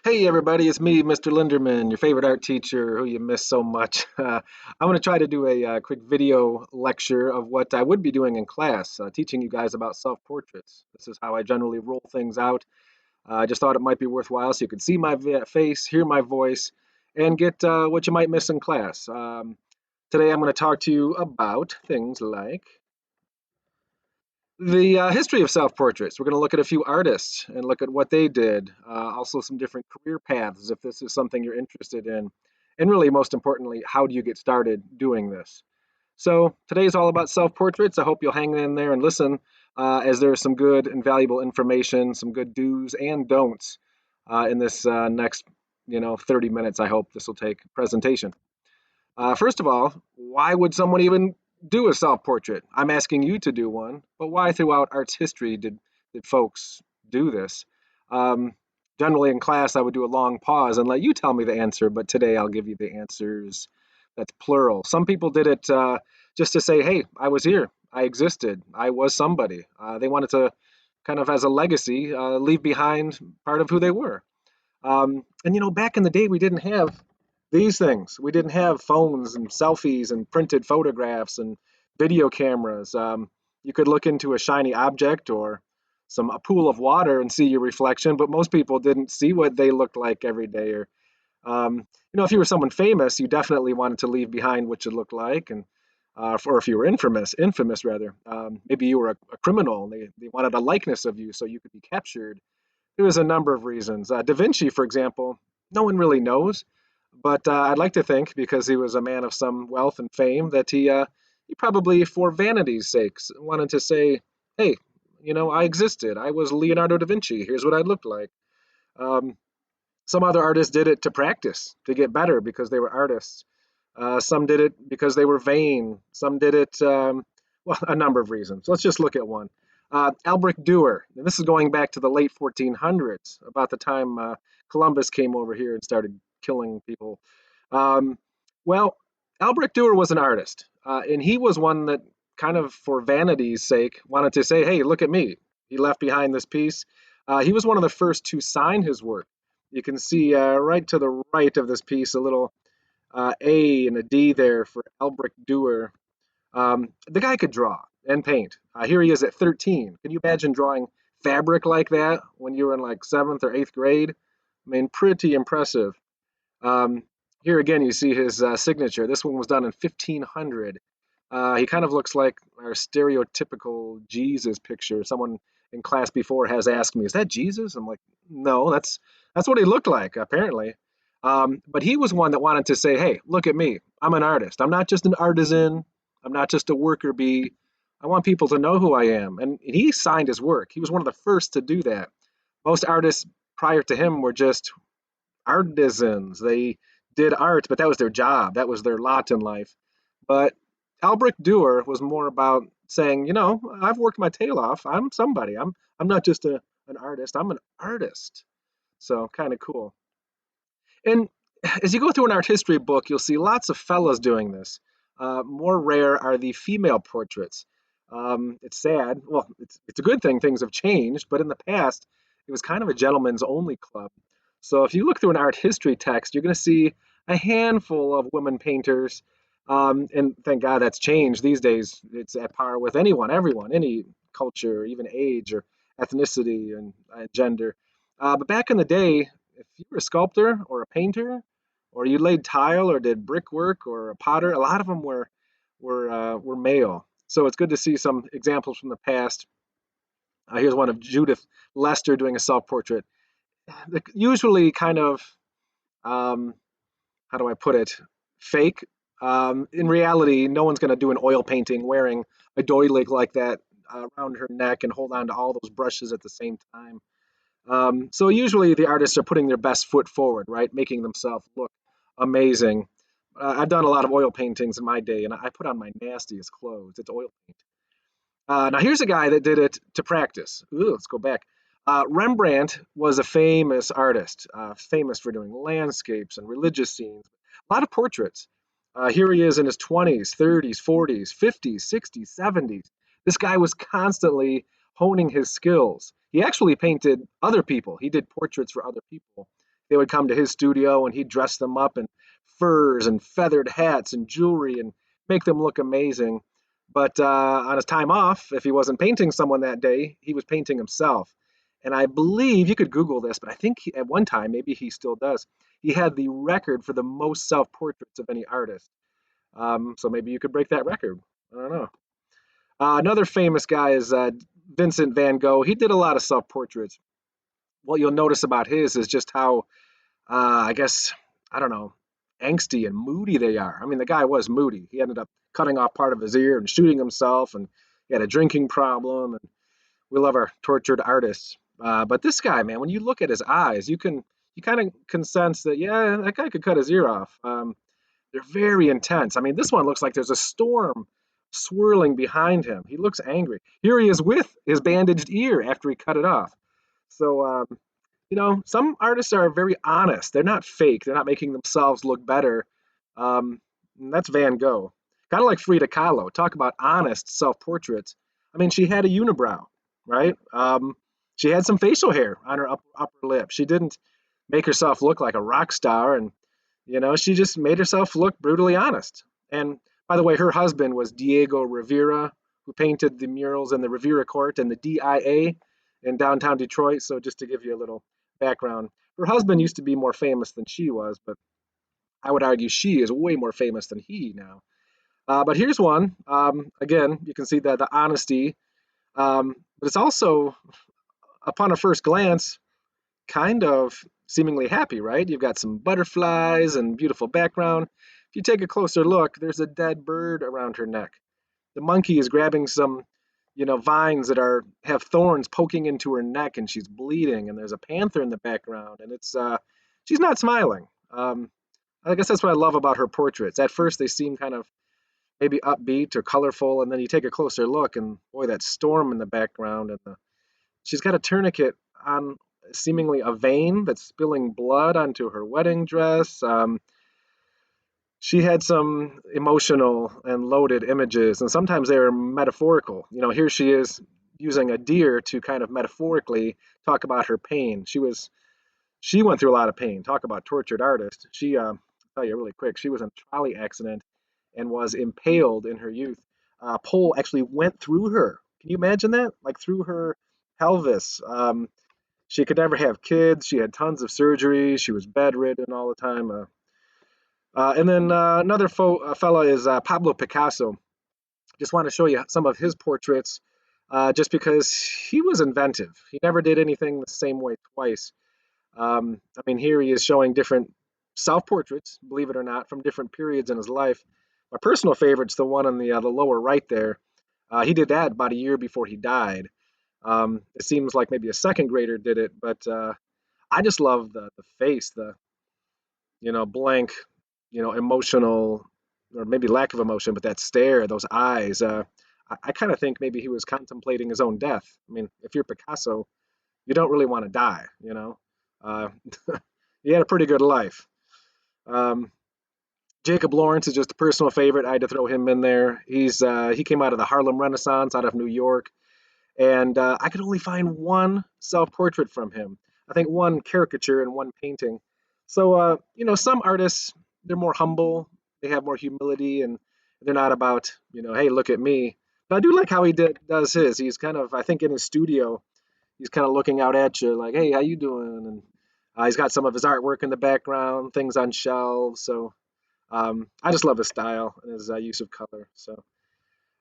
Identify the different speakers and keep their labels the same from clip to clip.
Speaker 1: Hey everybody, it's me, Mr. Linderman, your favorite art teacher who you miss so much. I'm going to try to do a quick video lecture of what I would be doing in class, teaching you guys about self-portraits. This is how I generally roll things out. I just thought it might be worthwhile so you could see my face, hear my voice, and get what you might miss in class. Today I'm going to talk to you about things like the history of self-portraits. We're going to look at a few artists and look at what they did. Also, some different career paths if this is something you're interested in. And really, most importantly, how do you get started doing this? So today's all about self-portraits. I hope you'll hang in there and listen as there's some good and valuable information, some good do's and don'ts in this next, 30 minutes. I hope this will take presentation. First of all, why would someone even do a self-portrait? I'm asking you to do one, but why throughout art's history did folks do this? Um, Generally in class, I would do a long pause and let you tell me the answer, but today I'll give you the answers. That's plural. Some people did it just to say, hey, I was here, I existed, I was somebody. They wanted to kind of as a legacy leave behind part of who they were. Back in the day, we didn't have these things. We didn't have phones and selfies and printed photographs and video cameras. You could look into a shiny object or a pool of water and see your reflection, but most people didn't see what they looked like every day. Or, if you were someone famous, you definitely wanted to leave behind what you looked like, and or if you were infamous rather, maybe you were a criminal and they wanted a likeness of you so you could be captured. There was a number of reasons. Da Vinci, for example, no one really knows, but I'd like to think because he was a man of some wealth and fame that he probably, for vanity's sakes, wanted to say, "Hey, I existed. I was Leonardo da Vinci. Here's what I looked like." Um, some other artists did it to practice, to get better because they were artists. Some did it because they were vain. Some did it, well, a number of reasons. Let's just look at one. Albrecht Dürer, and this is going back to the late 1400s, about the time Columbus came over here and started killing people. Um, well, Albrecht Dürer was an artist, and he was one that kind of, for vanity's sake, wanted to say, hey, look at me. He left behind this piece. He was one of the first to sign his work. You can see right to the right of this piece a little A and a D there for Albrecht Dürer. The guy could draw and paint. Here he is at 13. Can you imagine drawing fabric like that when you were in like seventh or eighth grade? I mean, pretty impressive. Um, Here again, you see his signature. This one was done in 1500. He kind of looks like our stereotypical Jesus picture. Someone in class before has asked me, "Is that Jesus?" I'm like, "No, that's what he looked like, apparently." But he was one that wanted to say, "Hey, look at me. I'm an artist. I'm not just an artisan. I'm not just a worker bee. I want people to know who I am." And he signed his work. He was one of the first to do that. Most artists prior to him were just artisans. They did art, but that was their job. That was their lot in life. But Albrecht Dürer was more about saying, I've worked my tail off. I'm somebody. I'm not just an artist. I'm an artist. So kind of cool. And as you go through an art history book, you'll see lots of fellas doing this. More rare are the female portraits. It's sad. Well, it's a good thing things have changed, but in the past, it was kind of a gentleman's only club. So if you look through an art history text, you're going to see a handful of women painters. And thank God that's changed. These days, it's at par with anyone, everyone, any culture, even age or ethnicity and gender. But back in the day, if you were a sculptor or a painter, or you laid tile or did brickwork or a potter, a lot of them were male. So it's good to see some examples from the past. Here's one of Judith Lester doing a self-portrait. Usually kind of, um, how do I put it, fake. In reality, no one's going to do an oil painting wearing a doily like that around her neck and hold on to all those brushes at the same time. So usually the artists are putting their best foot forward, right? Making themselves look amazing. I've done a lot of oil paintings in my day, and I put on my nastiest clothes. It's oil paint. Now here's a guy that did it to practice. Ooh, let's go back. Rembrandt was a famous artist, famous for doing landscapes and religious scenes, a lot of portraits. Here he is in his 20s, 30s, 40s, 50s, 60s, 70s. This guy was constantly honing his skills. He actually painted other people. He did portraits for other people. they would come to his studio and he'd dress them up in furs and feathered hats and jewelry and make them look amazing. But on his time off, if he wasn't painting someone that day, he was painting himself. And I believe you could Google this, but I think at one time, maybe he still does, he had the record for the most self portraits of any artist. So maybe you could break that record. I don't know. Another famous guy is Vincent van Gogh. He did a lot of self portraits. What you'll notice about his is just how, I guess, I don't know, angsty and moody they are. I mean, the guy was moody. He ended up cutting off part of his ear and shooting himself, and he had a drinking problem. And we love our tortured artists. But this guy, man, when you look at his eyes, you kind of can sense that, yeah, that guy could cut his ear off. They're very intense. I mean, this one looks like there's a storm swirling behind him. He looks angry. Here he is with his bandaged ear after he cut it off. So, some artists are very honest. They're not fake. They're not making themselves look better. And that's Van Gogh. Kind of like Frida Kahlo. Talk about honest self-portraits. I mean, she had a unibrow, right? She had some facial hair on her upper lip. She didn't make herself look like a rock star, and she just made herself look brutally honest. And by the way, her husband was Diego Rivera, who painted the murals in the Rivera Court and the DIA in downtown Detroit. So just to give you a little background, her husband used to be more famous than she was, but I would argue she is way more famous than he now. But here's one. Again, you can see that the honesty, but it's also, upon a first glance, kind of seemingly happy, right? You've got some butterflies and beautiful background. If you take a closer look, there's a dead bird around her neck. The monkey is grabbing some, vines that have thorns poking into her neck, and she's bleeding. And there's a panther in the background, and she's not smiling. I guess that's what I love about her portraits. At first, they seem kind of maybe upbeat or colorful, and then you take a closer look, and boy, that storm in the background, and she's got a tourniquet on, seemingly a vein that's spilling blood onto her wedding dress. She had some emotional and loaded images, and sometimes they are metaphorical. Here she is using a deer to kind of metaphorically talk about her pain. She went through a lot of pain. Talk about tortured artist. I'll tell you really quick, she was in a trolley accident and was impaled in her youth. A pole actually went through her. Can you imagine that? Like through her pelvis. She could never have kids. She had tons of surgery. She was bedridden all the time. And then another fella is Pablo Picasso. Just want to show you some of his portraits, just because he was inventive. He never did anything the same way twice. I mean, here he is showing different self-portraits, believe it or not, from different periods in his life. My personal favorite's the one on the lower right there. He did that about a year before he died. It seems like maybe a second grader did it, but I just love the face, the blank, emotional, or maybe lack of emotion, but that stare, those eyes. I kind of think maybe he was contemplating his own death. I mean, if you're Picasso, you don't really want to die. Uh, he had a pretty good life. Um, Jacob Lawrence is just a personal favorite. I had to throw him in there. He came out of the Harlem Renaissance, out of New York, and I could only find one self-portrait from him. I think one caricature and one painting. So some artists, they're more humble. They have more humility, and they're not about hey, look at me. But I do like how he does his. He's kind of, I think, in his studio, he's kind of looking out at you like, hey, how you doing? And he's got some of his artwork in the background, things on shelves. So I just love his style and his use of color. So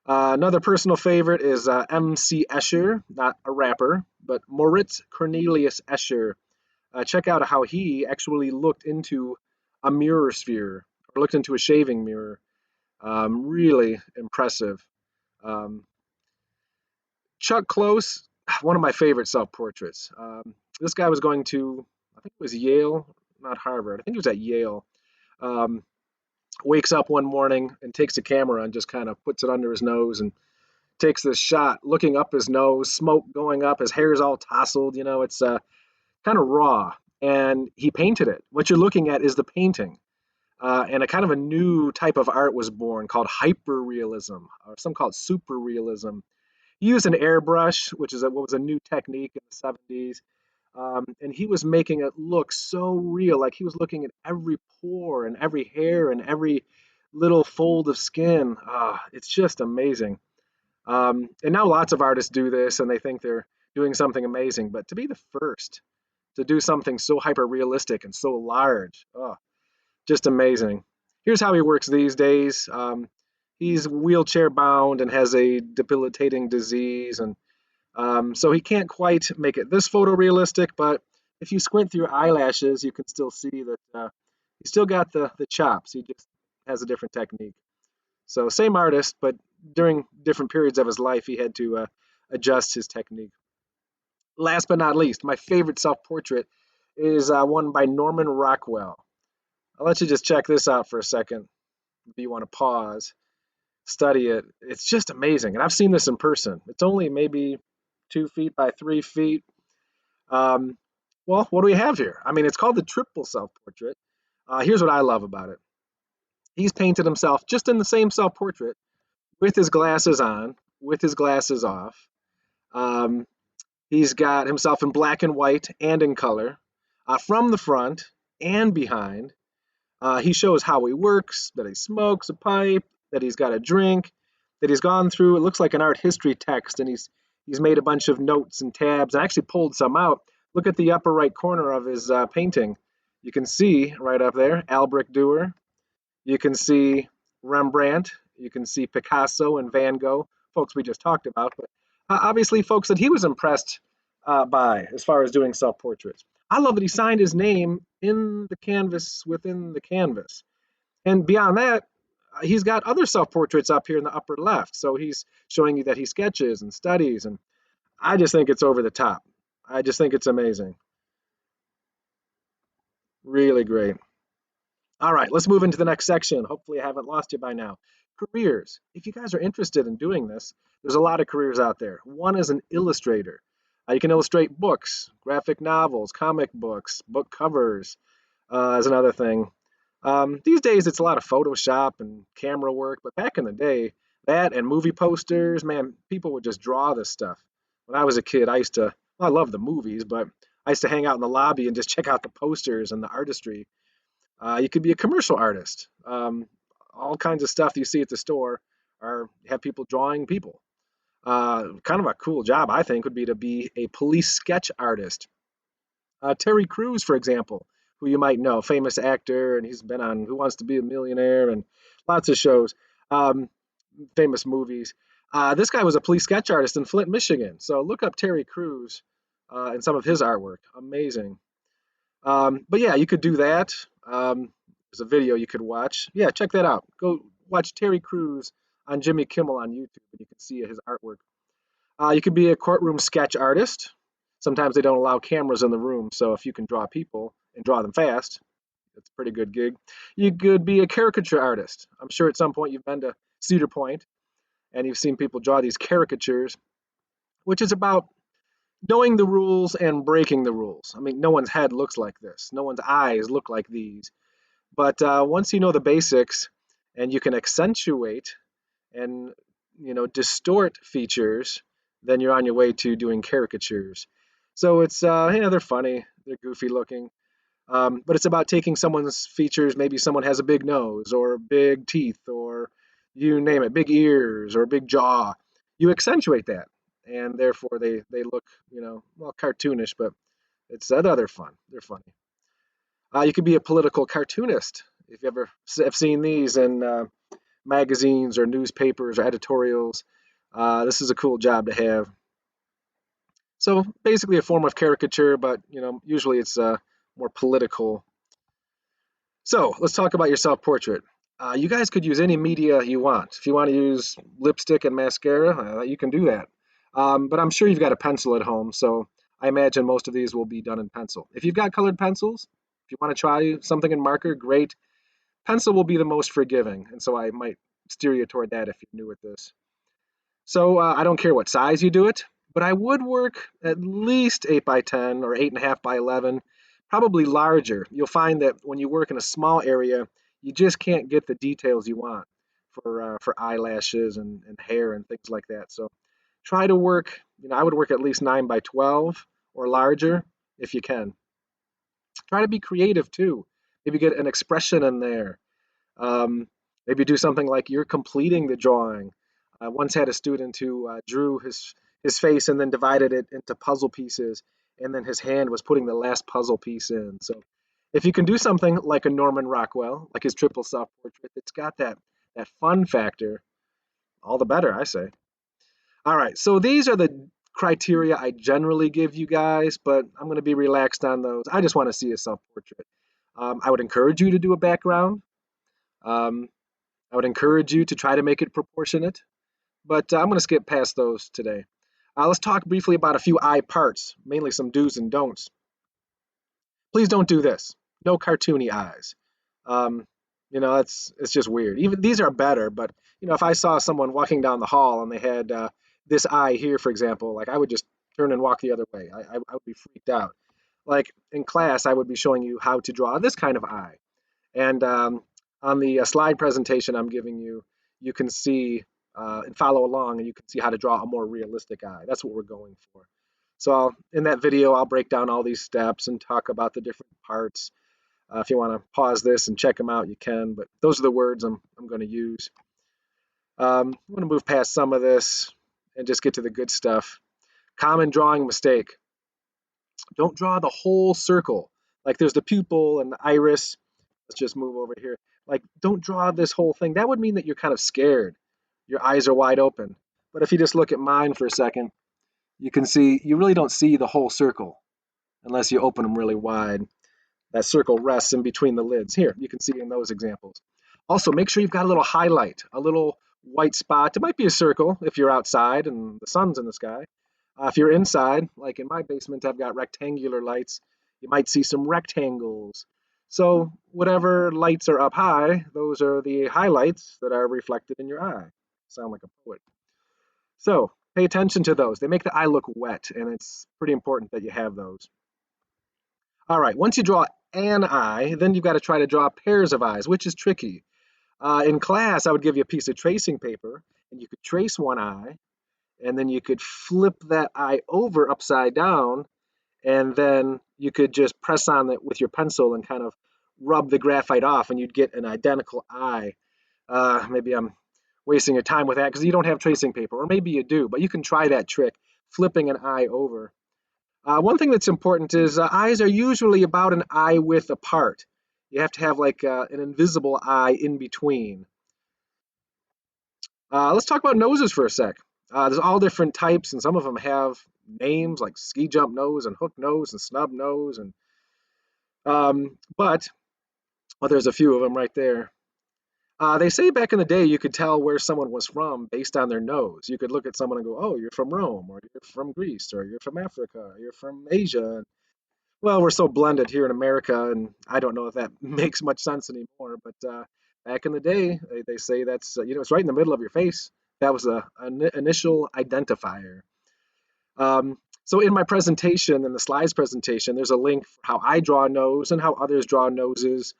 Speaker 1: another personal favorite is M.C. Escher, not a rapper, but Moritz Cornelius Escher. Check out how he actually looked into a mirror sphere, or looked into a shaving mirror. Really impressive. Um, Chuck Close, one of my favorite self-portraits. This guy was going to, I think it was Yale, not Harvard. I think he was at Yale. Um, Wakes up one morning and takes a camera and just kind of puts it under his nose and takes this shot, looking up his nose, smoke going up, his hair's all tousled. It's kind of raw. And he painted it. What you're looking at is the painting. And a kind of a new type of art was born called hyperrealism, or some call it superrealism. He used an airbrush, which is what was a new technique in the 70s. And he was making it look so real, like he was looking at every pore and every hair and every little fold of skin. It's just amazing. And now lots of artists do this and they think they're doing something amazing, but to be the first to do something so hyper realistic and so large, just amazing. Here's how he works these days. He's wheelchair bound and has a debilitating disease, and so he can't quite make it this photorealistic, but if you squint through your eyelashes, you can still see that he's still got the chops. He just has a different technique. So same artist, but during different periods of his life, he had to adjust his technique. Last but not least, my favorite self-portrait is one by Norman Rockwell. I'll let you just check this out for a second if you want to pause, study it. It's just amazing. And I've seen this in person. It's only maybe 2 feet by 3 feet. Um, well, what do we have here? I mean, it's called the triple self-portrait. Here's what I love about it. He's painted himself just in the same self-portrait with his glasses on, with his glasses off. Um, he's got himself in black and white and in color, from the front and behind. He shows how he works, that he smokes a pipe, that he's got a drink, that he's gone through. It looks like an art history text, and he's made a bunch of notes and tabs. I actually pulled some out. Look at the upper right corner of his painting. You can see right up there, Albrecht Dürer. You can see Rembrandt. You can see Picasso and Van Gogh, folks we just talked about, but obviously folks that he was impressed by as far as doing self-portraits. I love that he signed his name in the canvas within the canvas. And beyond that, he's got other self-portraits up here in the upper left. So he's showing you that he sketches and studies. And I just think it's over the top. I just think it's amazing. Really great. All right, let's move into the next section. Hopefully, I haven't lost you by now. Careers. If you guys are interested in doing this, there's a lot of careers out there. One is an illustrator. You can illustrate books, graphic novels, comic books, book covers, is another thing. These days, it's a lot of Photoshop and camera work, but back in the day, that and movie posters, man, people would just draw this stuff. When I was a kid, well, I love the movies, but I used to hang out in the lobby and just check out the posters and the artistry. You could be a commercial artist. All kinds of stuff you see at the store are have people drawing people. Kind of a cool job, I think, would be to be a police sketch artist. Terry Crews, for example, who you might know, famous actor, and he's been on Who Wants to Be a Millionaire and lots of shows, um, famous movies. This guy was a police sketch artist in Flint, Michigan. So look up Terry Crews and some of his artwork. Amazing. But yeah, you could do that. There's a video you could watch. Yeah, check that out. Go watch Terry Crews on Jimmy Kimmel on YouTube, and you can see his artwork. You could be a courtroom sketch artist. Sometimes they don't allow cameras in the room, so if you can draw people and draw them fast, it's a pretty good gig. You could be a caricature artist. I'm sure at some point you've been to Suitor Point and you've seen people draw these caricatures, which is about knowing the rules and breaking the rules. I mean, no one's head looks like this, no one's eyes look like these. But once you know the basics and you can accentuate and distort features, then you're on your way to doing caricatures. So it's they're funny, they're goofy looking, but it's about taking someone's features. Maybe someone has a big nose or big teeth or you name it, big ears or big jaw. You accentuate that, and therefore they look well cartoonish, but it's they're fun. They're funny. You could be a political cartoonist if you ever have seen these in magazines or newspapers or editorials. This is a cool job to have. So basically a form of caricature, but usually it's more political. So let's talk about your self-portrait. You guys could use any media you want. If you want to use lipstick and mascara, you can do that. But I'm sure you've got a pencil at home, so I imagine most of these will be done in pencil. If you've got colored pencils, if you want to try something in marker, great. Pencil will be the most forgiving, and so I might steer you toward that if you're new at this. So I don't care what size you do it, but I would work at least 8 by 10 or 8.5 by 11, probably larger. You'll find that when you work in a small area, you just can't get the details you want for eyelashes and hair and things like that. So try to work, I would work at least 9 by 12 or larger. if you can. Try to be creative too. Maybe get an expression in there. Um, Maybe do something like you're completing the drawing. I once had a student who drew his face and then divided it into puzzle pieces, and then his hand was putting the last puzzle piece in. So if you can do something like a Norman Rockwell, like his triple self-portrait, it's got that fun factor, all the better, I say. All right, so these are the criteria I generally give you guys, but I'm going to be relaxed on those. I just want to see a self-portrait. I would encourage you to do a background. Um, I would encourage you to try to make it proportionate, but I'm going to skip past those today. Let's talk briefly about a few eye parts, mainly some do's and don'ts. Please don't do this. No cartoony eyes. Um, it's just weird. Even these are better, but if I saw someone walking down the hall and they had this eye here, for example, like I would just turn and walk the other way. I would be freaked out. Like in class, I would be showing you how to draw this kind of eye. And on the slide presentation I'm giving you, you can see and follow along, and you can see how to draw a more realistic eye. That's what we're going for. So in that video, I'll break down all these steps and talk about the different parts. If you want to pause this and check them out, you can. But those are the words I'm going to use. I'm going to move past some of this and just get to the good stuff. Common drawing mistake. Don't draw the whole circle. Like there's the pupil and the iris. Let's just move over here. Like, don't draw this whole thing. That would mean that you're kind of scared. Your eyes are wide open. But if you just look at mine for a second, you can see you really don't see the whole circle unless you open them really wide. That circle rests in between the lids. Here, you can see in those examples. Also, make sure you've got a little highlight, a little white spot. It might be a circle if you're outside and the sun's in the sky. If you're inside, like in my basement, I've got rectangular lights. You might see some rectangles. So whatever lights are up high, those are the highlights that are reflected in your eye. Sound like a poet. So pay attention to those. They make the eye look wet, and it's pretty important that you have those. All right, once you draw an eye, then you've got to try to draw pairs of eyes, which is tricky. In class, I would give you a piece of tracing paper, and you could trace one eye, and then you could flip that eye over upside down, and then you could just press on it with your pencil and kind of rub the graphite off, and you'd get an identical eye. Maybe I'm wasting your time with that because you don't have tracing paper, or maybe you do, but you can try that trick, flipping an eye over. One thing that's important is eyes are usually about an eye width apart. You have to have like an invisible eye in between. Let's talk about noses for a sec. There's all different types, and some of them have names like ski jump nose and hook nose and snub nose, and but well, there's a few of them right there. They say back in the day you could tell where someone was from based on their nose. You could look at someone and go, "Oh, you're from Rome, or you're from Greece, or you're from Africa, or you're from Asia." Well, we're so blended here in America, and I don't know if that makes much sense anymore. But back in the day, they say that's it's right in the middle of your face. That was an initial identifier. So in my presentation, in the slides presentation, there's a link for how I draw a nose and how others draw noses.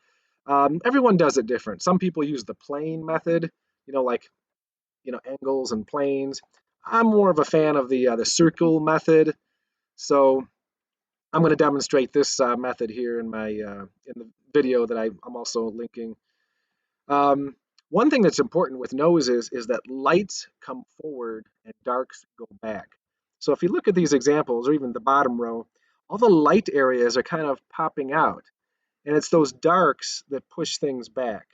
Speaker 1: Everyone does it different. Some people use the plane method, like angles and planes. I'm more of a fan of the circle method. So I'm going to demonstrate this method here in the video that I'm also linking. One thing that's important with noses is that lights come forward and darks go back. So if you look at these examples, or even the bottom row, all the light areas are kind of popping out, and it's those darks that push things back.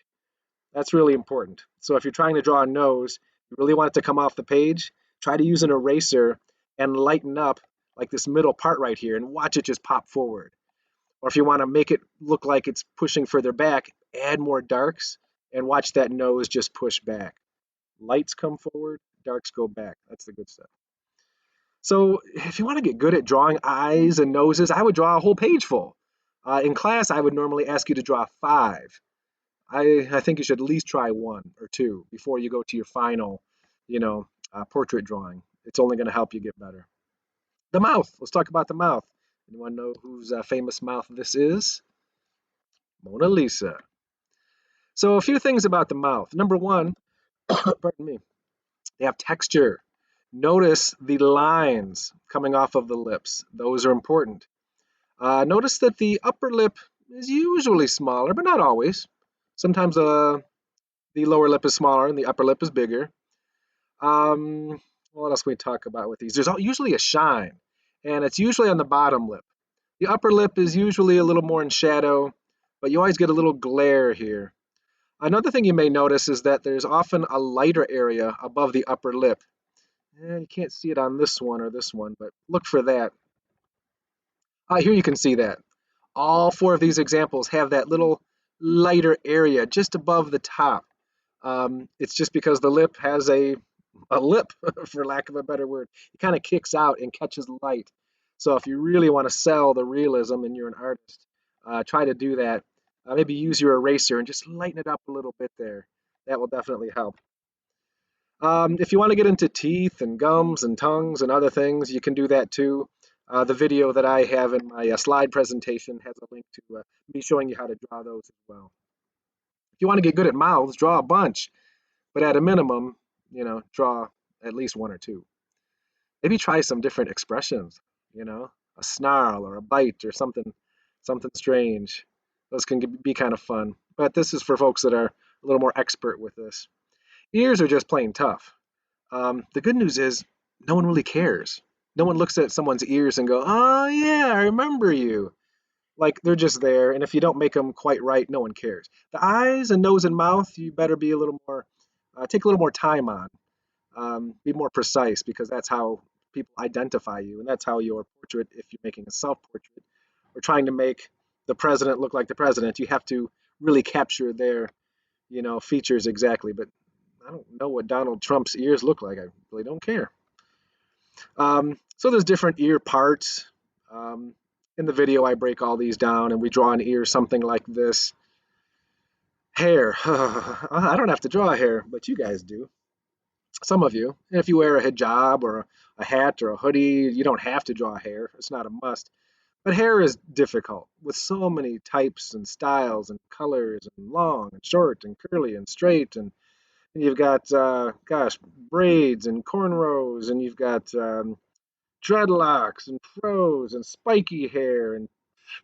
Speaker 1: That's really important. So if you're trying to draw a nose, you really want it to come off the page, try to use an eraser and lighten up like this middle part right here and watch it just pop forward. Or if you want to make it look like it's pushing further back, add more darks and watch that nose just push back. Lights come forward, darks go back. That's the good stuff. So if you want to get good at drawing eyes and noses, I would draw a whole page full. In class, I would normally ask you to draw 5. I think you should at least try 1 or 2 before you go to your final, portrait drawing. It's only going to help you get better. The mouth. Let's talk about the mouth. Anyone know whose famous mouth this is? Mona Lisa. So a few things about the mouth. Number one, pardon me, they have texture. Notice the lines coming off of the lips. Those are important. Notice that the upper lip is usually smaller, but not always. Sometimes the lower lip is smaller and the upper lip is bigger. Um, what else can we talk about with these? There's usually a shine, and it's usually on the bottom lip. The upper lip is usually a little more in shadow, but you always get a little glare here. Another thing you may notice is that there's often a lighter area above the upper lip. You can't see it on this one or this one, but look for that. Here you can see that. All four of these examples have that little lighter area just above the top. It's just because the lip has a lip, for lack of a better word. It kind of kicks out and catches light. So if you really want to sell the realism and you're an artist, try to do that. Maybe use your eraser and just lighten it up a little bit there. That will definitely help. If you want to get into teeth and gums and tongues and other things, you can do that too. The video that I have in my slide presentation has a link to me showing you how to draw those as well. If you want to get good at mouths, draw a bunch, but at a minimum, draw at least one or two. Maybe try some different expressions, a snarl or a bite or something strange. Those can be kind of fun, but this is for folks that are a little more expert with this. Ears are just plain tough. The good news is no one really cares. No one looks at someone's ears and go, "Oh yeah, I remember you." Like they're just there, and if you don't make them quite right, no one cares. The eyes and nose and mouth, you better be a little more, take a little more time on. Be more precise because that's how people identify you, and that's how your portrait, if you're making a self-portrait or trying to make the president look like the president, you have to really capture their, features exactly. But I don't know what Donald Trump's ears look like. I really don't care. So there's different ear parts. Um, in the video, I break all these down and we draw an ear something like this. Hair. I don't have to draw hair, but you guys do. Some of you. And if you wear a hijab or a hat or a hoodie, you don't have to draw hair. It's not a must. But hair is difficult with so many types and styles and colors and long and short and curly and straight and you've got gosh, braids and cornrows and you've got dreadlocks and froze and spiky hair and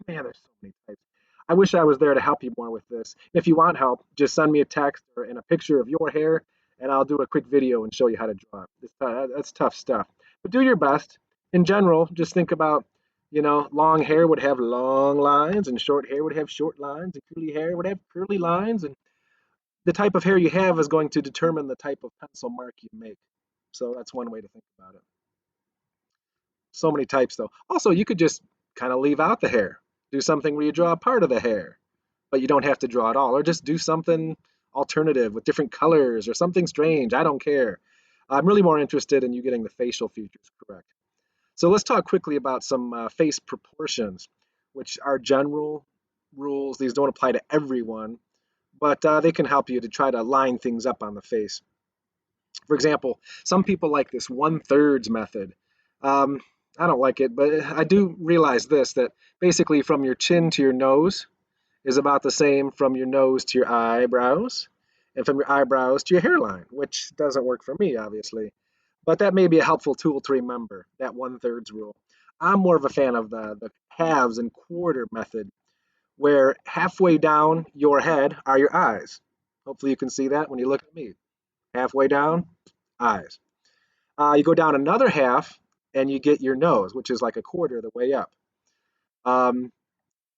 Speaker 1: man, there's so many types. I wish I was there to help you more with this. If you want help, just send me a text or in a picture of your hair, and I'll do a quick video and show you how to draw it. That's tough stuff. But do your best. In general, just think about, long hair would have long lines, and short hair would have short lines, and curly hair would have curly lines, and the type of hair you have is going to determine the type of pencil mark you make. So that's one way to think about it. So many types, though. Also, you could just kind of leave out the hair. Do something where you draw a part of the hair, but you don't have to draw it all, or just do something alternative with different colors or something strange. I don't care. I'm really more interested in you getting the facial features correct. So let's talk quickly about some face proportions, which are general rules. These don't apply to everyone, but they can help you to try to line things up on the face. For example, some people like this 1/3 method. Um, I don't like it, but I do realize this that basically from your chin to your nose is about the same from your nose to your eyebrows and from your eyebrows to your hairline, which doesn't work for me, obviously. But that may be a helpful tool to remember, that 1/3 rule. I'm more of a fan of the halves and quarter method, where halfway down your head are your eyes. Hopefully you can see that when you look at me. Halfway down, eyes. You go down another half and you get your nose, which is like a quarter of the way up. Um,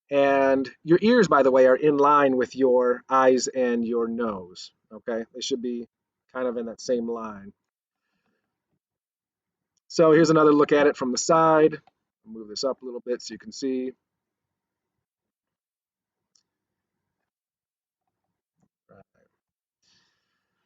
Speaker 1: and your ears, by the way, are in line with your eyes and your nose. Okay, they should be kind of in that same line. So here's another look at it from the side. I'll move this up a little bit so you can see.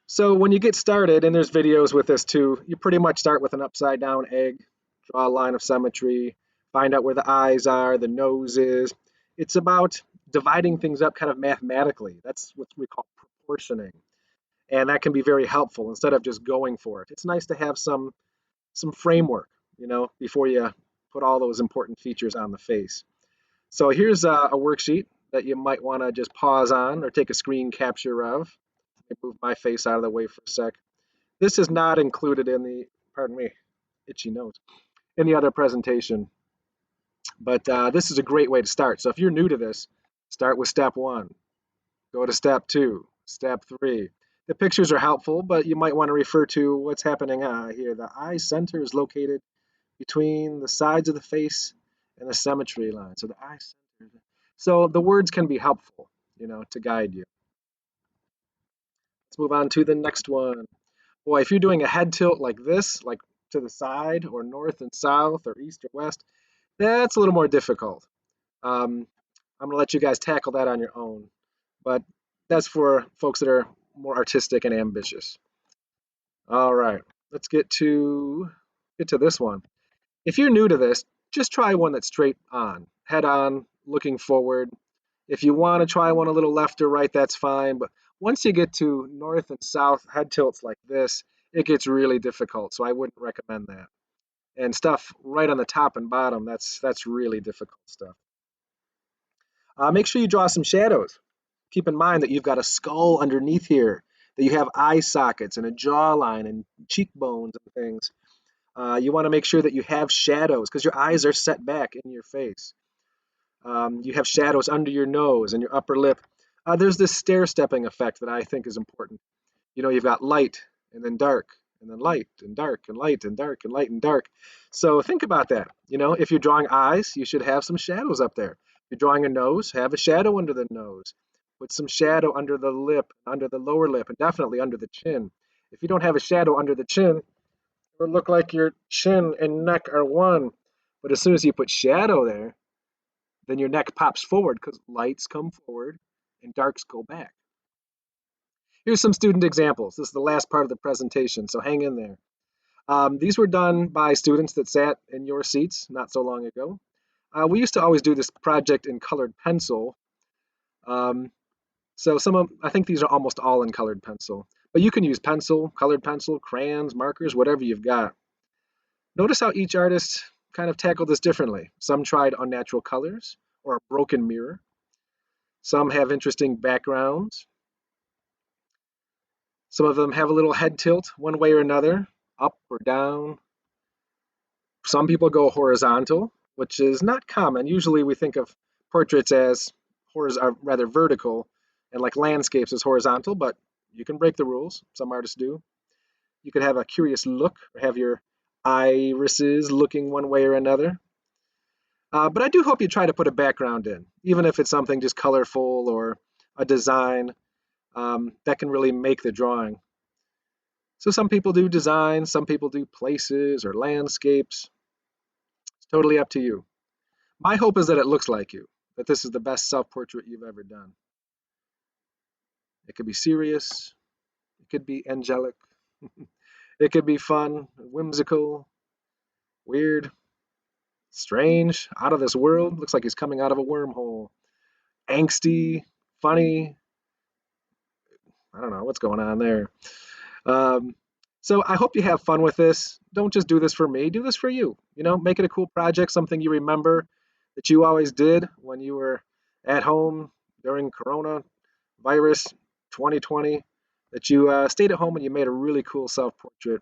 Speaker 1: So when you get started, and there's videos with this too, you pretty much start with an upside down egg, draw a line of symmetry, find out where the eyes are, the nose is. It's about dividing things up kind of mathematically. That's what we call proportioning. And that can be very helpful instead of just going for it. It's nice to have some framework, before you put all those important features on the face. So here's a worksheet that you might want to just pause on or take a screen capture of. Let me move my face out of the way for a sec. This is not included in the, pardon me, itchy nose, in the other presentation. But this is a great way to start. So if you're new to this, start with step one, go to step two, step three. The pictures are helpful, but you might want to refer to what's happening here. The eye center is located between the sides of the face and the symmetry line. So the eye center. So the words can be helpful, to guide you. Let's move on to the next one. Boy, if you're doing a head tilt like this, like to the side or north and south or east or west, that's a little more difficult. Um, I'm gonna let you guys tackle that on your own, but that's for folks that are more artistic and ambitious. All right, let's get to this one. If you're new to this, just try one that's straight on, head on, looking forward. If you want to try one a little left or right, that's fine. But once you get to north and south head tilts like this, it gets really difficult. So I wouldn't recommend that. And stuff right on the top and bottom, that's really difficult stuff. Make sure you draw some shadows. Keep in mind that you've got a skull underneath here, that you have eye sockets and a jawline and cheekbones and things. You want to make sure that you have shadows because your eyes are set back in your face. You have shadows under your nose and your upper lip. There's this stair-stepping effect that I think is important. You've got light and then dark and then light and dark and light and dark and light and dark. So think about that. If you're drawing eyes, you should have some shadows up there. If you're drawing a nose, have a shadow under the nose. Put some shadow under the lip, under the lower lip, and definitely under the chin. If you don't have a shadow under the chin, it will look like your chin and neck are one. But as soon as you put shadow there, then your neck pops forward because lights come forward and darks go back. Here's some student examples. This is the last part of the presentation, so hang in there. These were done by students that sat in your seats not so long ago. We used to always do this project in colored pencil. Um, so I think these are almost all in colored pencil, but you can use pencil, colored pencil, crayons, markers, whatever you've got. Notice how each artist kind of tackled this differently. Some tried unnatural colors or a broken mirror. Some have interesting backgrounds. Some of them have a little head tilt one way or another, up or down. Some people go horizontal, which is not common. Usually we think of portraits as rather vertical and like landscapes as horizontal, but you can break the rules. Some artists do. You could have a curious look or have your irises looking one way or another. But I do hope you try to put a background in, even if it's something just colorful or a design that can really make the drawing. So some people do design, some people do places or landscapes. It's totally up to you. My hope is that it looks like you, that this is the best self-portrait you've ever done. It could be serious, it could be angelic, it could be fun, whimsical, weird, strange, out of this world. Looks like he's coming out of a wormhole. Angsty, funny. I don't know what's going on there. Um, so I hope you have fun with this. Don't just do this for me, do this for you. Make it a cool project, something you remember that you always did when you were at home during Corona virus 2020, that you stayed at home and you made a really cool self-portrait.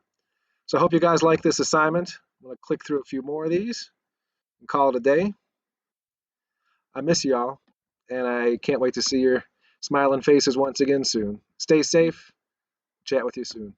Speaker 1: So I hope you guys like this assignment. I'm going to click through a few more of these and call it a day. I miss y'all, and I can't wait to see your smiling faces once again soon. Stay safe. Chat with you soon.